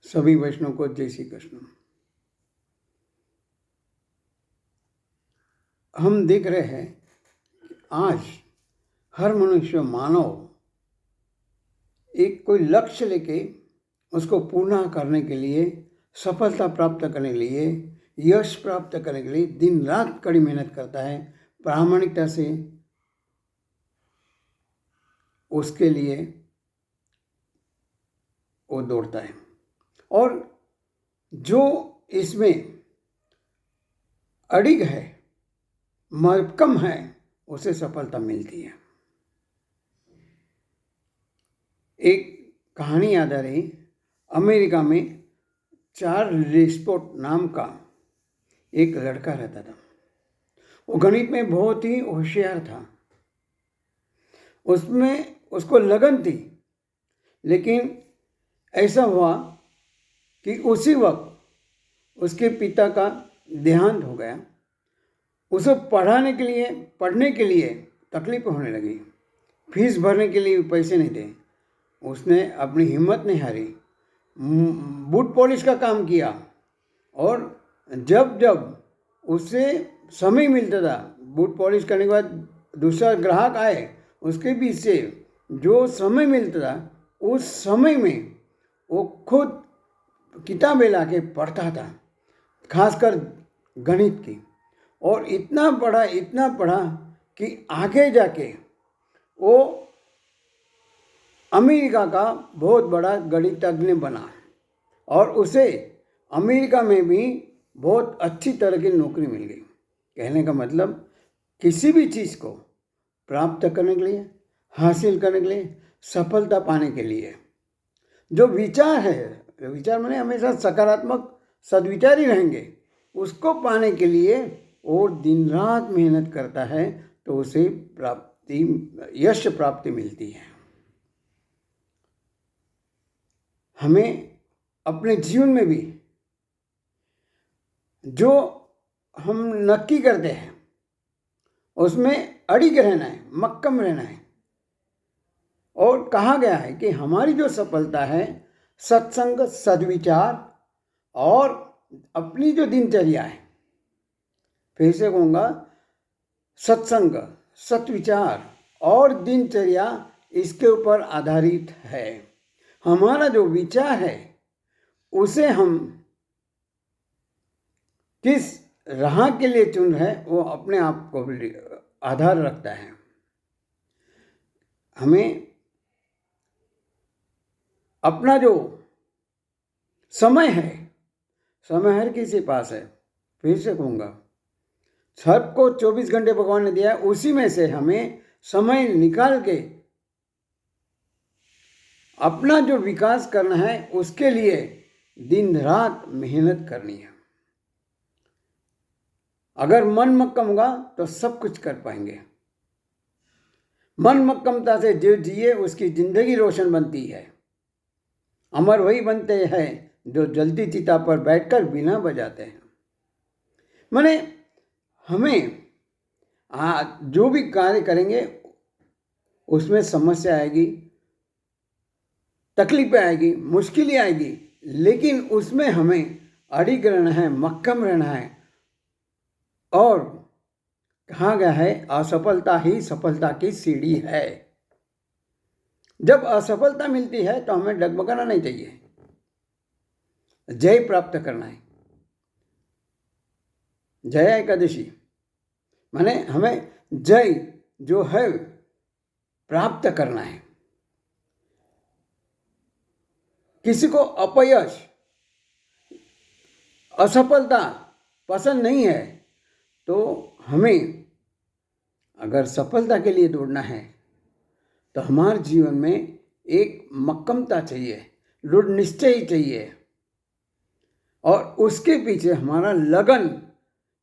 सभी वैष्णव को जय श्री कृष्ण। हम देख रहे हैं कि आज हर मनुष्य मानव एक कोई लक्ष्य लेके उसको पूर्ण करने के लिए, सफलता प्राप्त करने के लिए, यश प्राप्त करने के लिए दिन रात कड़ी मेहनत करता है, प्रामाणिकता से उसके लिए वो दौड़ता है। और जो इसमें अड़िग है, मक्कम है, उसे सफलता मिलती है। एक कहानी याद आ रही, अमेरिका में चार्ल्स स्पोर्ट नाम का एक लड़का रहता था। वो गणित में बहुत ही होशियार था, उसमें उसको लगन थी। लेकिन ऐसा हुआ कि उसी वक्त उसके पिता का देहांत हो गया। उसे पढ़ने के लिए तकलीफ होने लगी, फीस भरने के लिए पैसे नहीं थे। उसने अपनी हिम्मत नहीं हारी, बूट पॉलिश का काम किया और जब जब उसे समय मिलता था, बूट पॉलिश करने के बाद दूसरा ग्राहक आए, उसके बीच से जो समय मिलता था उस समय में वो खुद किताबें ला के पढ़ता था, खासकर गणित की। और इतना पढ़ा कि आगे जाके वो अमेरिका का बहुत बड़ा गणितज्ञ बना और उसे अमेरिका में भी बहुत अच्छी तरह की नौकरी मिल गई। कहने का मतलब, किसी भी चीज़ को प्राप्त करने के लिए, हासिल करने के लिए, सफलता पाने के लिए जो विचार है, विचार माने हमेशा सकारात्मक सद्विचार ही रहेंगे, उसको पाने के लिए वो दिन रात मेहनत करता है तो उसे यश प्राप्ति मिलती है। हमें अपने जीवन में भी जो हम नक्की करते हैं उसमें अड़िग रहना है, मक्कम रहना है। और कहा गया है कि हमारी जो सफलता है सत्संग, सद्विचार और अपनी जो दिनचर्या है, फिर से कहूँगा, सत्संग, सत्विचार और दिनचर्या इसके ऊपर आधारित है। हमारा जो विचार है उसे हम किस राह के लिए चुन रहे हैं वो अपने आप को आधार रखता है। हमें अपना जो समय हर किसी पास है। फिर से कहूँगा, सबको 24 घंटे भगवान ने दिया, उसी में से हमें समय निकाल के अपना जो विकास करना है उसके लिए दिन रात मेहनत करनी है। अगर मन मक्कम होगा तो सब कुछ कर पाएंगे। मन मक्कमता से जो जिए उसकी जिंदगी रोशन बनती है। अमर वही बनते हैं जो जलती चिता पर बैठकर बीना बजाते हैं। माने हमें जो भी कार्य करेंगे उसमें समस्या आएगी, तकलीफें आएगी, मुश्किलें आएगी, लेकिन उसमें हमें अड़िग रहना है, मक्कम रहना है। और कहा गया है, असफलता ही सफलता की सीढ़ी है। जब असफलता मिलती है तो हमें डगमगाना नहीं चाहिए, जय प्राप्त करना है। जय एकादशी माने हमें जय जो है प्राप्त करना है। किसी को अपयश, असफलता पसंद नहीं है तो हमें अगर सफलता के लिए दौड़ना है तो हमारे जीवन में एक मक्कमता चाहिए, दृढ़ निश्चय चाहिए और उसके पीछे हमारा लगन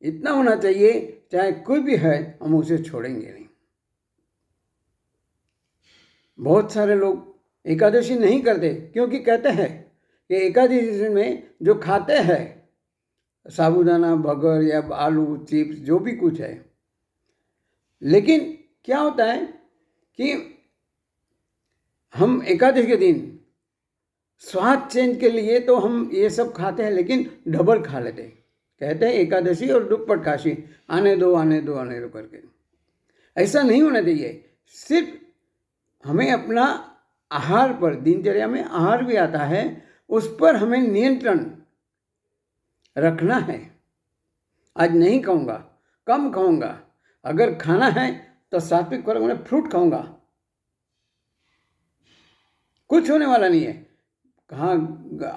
इतना होना चाहिए, चाहे कोई भी है हम उसे छोड़ेंगे नहीं। बहुत सारे लोग एकादशी नहीं करते क्योंकि कहते हैं कि एकादशी में जो खाते हैं साबूदाना, बगर या आलू चिप्स जो भी कुछ है, लेकिन क्या होता है कि हम एकादशी के दिन स्वाद चेंज के लिए तो हम ये सब खाते हैं, लेकिन डबल खा लेते हैं। कहते हैं एकादशी और दुप्पट काशी, आने दो आने दो आने दो करके। ऐसा नहीं होना चाहिए। सिर्फ हमें अपना आहार पर, दिनचर्या में आहार भी आता है, उस पर हमें नियंत्रण रखना है। आज नहीं खाऊंगा, कम खाऊंगा, अगर खाना है तो सात्विक खुराक में फ्रूट खाऊंगा, कुछ होने वाला नहीं है। कहाँ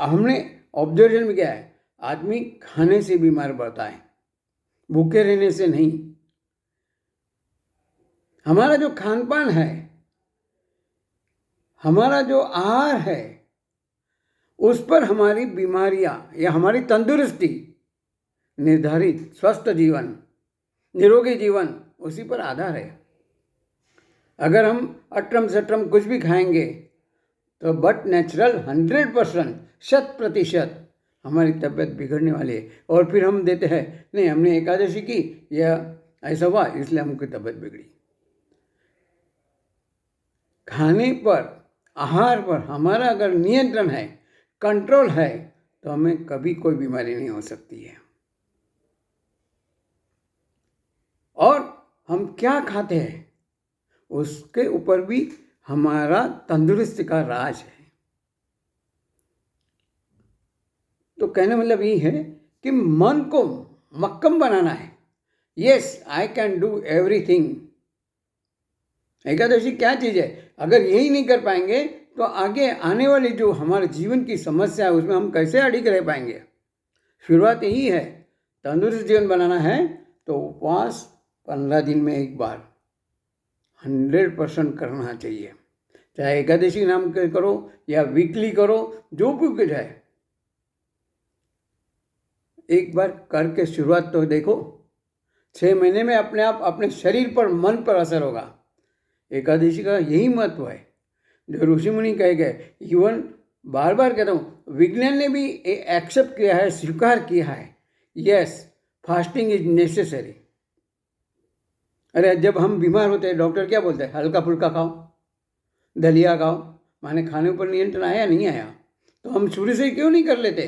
हमने ऑब्जर्वेशन में क्या है, आदमी खाने से बीमार पड़ता है, भूखे रहने से नहीं। हमारा जो खान पान है, हमारा जो आहार है, उस पर हमारी बीमारियां या हमारी तंदुरुस्ती निर्धारित, स्वस्थ जीवन, निरोगी जीवन उसी पर आधार है। अगर हम अट्रम सट्रम कुछ भी खाएंगे तो बट नेचुरल 100%, 100% हमारी तबीयत बिगड़ने वाली है। और फिर हम देते हैं नहीं, हमने एकादशी की या ऐसा हुआ इसलिए हमको तबीयत बिगड़ी। खाने पर, आहार पर हमारा अगर नियंत्रण है, कंट्रोल है, तो हमें कभी कोई बीमारी नहीं हो सकती है। और हम क्या खाते हैं उसके ऊपर भी हमारा तंदुरुस्ती का राज है। तो कहने मतलब ये है कि मन को मक्कम बनाना है। Yes, I can do everything. Ekadashi क्या चीज़ है? अगर यही नहीं कर पाएंगे तो आगे आने वाली जो हमारे जीवन की समस्या है उसमें हम कैसे अड़िग रह पाएंगे? शुरुआत यही है। तंदुरुस्त जीवन बनाना है तो उपवास 15 दिन में एक बार 100% करना चाहिए। चाहे एकादशी नाम के करो या वीकली करो, जो भी कुछ है, एक बार करके शुरुआत तो देखो। 6 महीने में अपने आप अपने शरीर पर, मन पर असर होगा। एकादशी का यही महत्व है जो ऋषि मुनि कहे गए। इवन बार बार कहता हूँ, विज्ञान ने भी एक्सेप्ट किया है, स्वीकार किया है, यस फास्टिंग इज नेसेसरी। अरे जब हम बीमार होते हैं डॉक्टर क्या बोलते हैं? हल्का फुल्का खाओ, दलिया खाओ। माने खाने पर नियंत्रण आया नहीं आया? तो हम शुरू से क्यों नहीं कर लेते?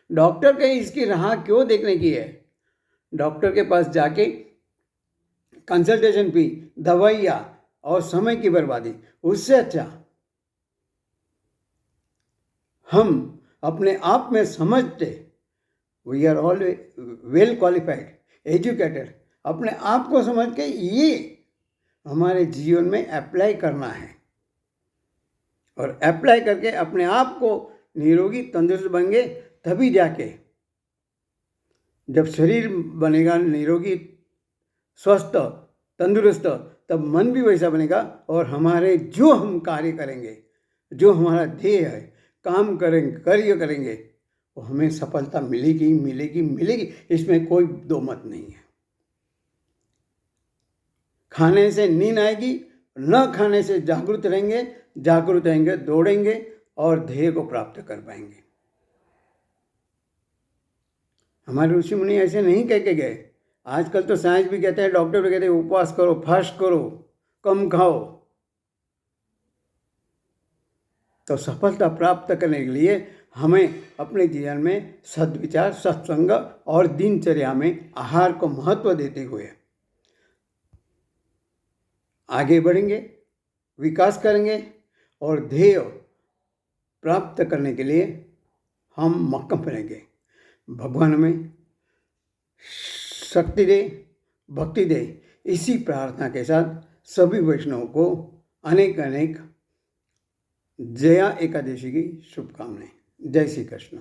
डॉक्टर कहीं इसकी राह क्यों देखने की है? डॉक्टर के पास जाके कंसल्टेशन फी, दवाइयाँ और समय की बर्बादी, उससे अच्छा हम अपने आप में समझते, we are all well qualified, educated, अपने आप को समझ के ये हमारे जीवन में अप्लाई करना है। और अप्लाई करके अपने आप को निरोगी तंदुरुस्त बनेंगे, तभी जाके जब शरीर बनेगा निरोगी, स्वस्थ, तंदुरुस्त, तब मन भी वैसा बनेगा। और हमारे जो हम कार्य करेंगे, जो हमारा ध्येय है, काम करेंगे, कार्य करेंगे, वो हमें सफलता मिलेगी मिलेगी मिलेगी, इसमें कोई दो मत नहीं है। खाने से नींद आएगी, न खाने से जागरूक रहेंगे, जागरूक रहेंगे दौड़ेंगे और ध्येय को प्राप्त कर पाएंगे। हमारे ऋषि मुनि ऐसे नहीं कह के गए। आजकल तो साइंस भी कहते हैं, डॉक्टर भी कहते हैं उपवास करो, फास्ट करो, कम खाओ। तो सफलता प्राप्त करने के लिए हमें अपने जीवन में सद्विचार, सत्संग और दिनचर्या में आहार को महत्व देते हुए आगे बढ़ेंगे, विकास करेंगे और ध्येय प्राप्त करने के लिए हम मक्कम बनेंगे। भगवान हमें शक्ति दे, भक्ति दे। इसी प्रार्थना के साथ सभी वैष्णवों को अनेक अनेक जया एकादशी की शुभकामनाएं। जय श्री कृष्ण।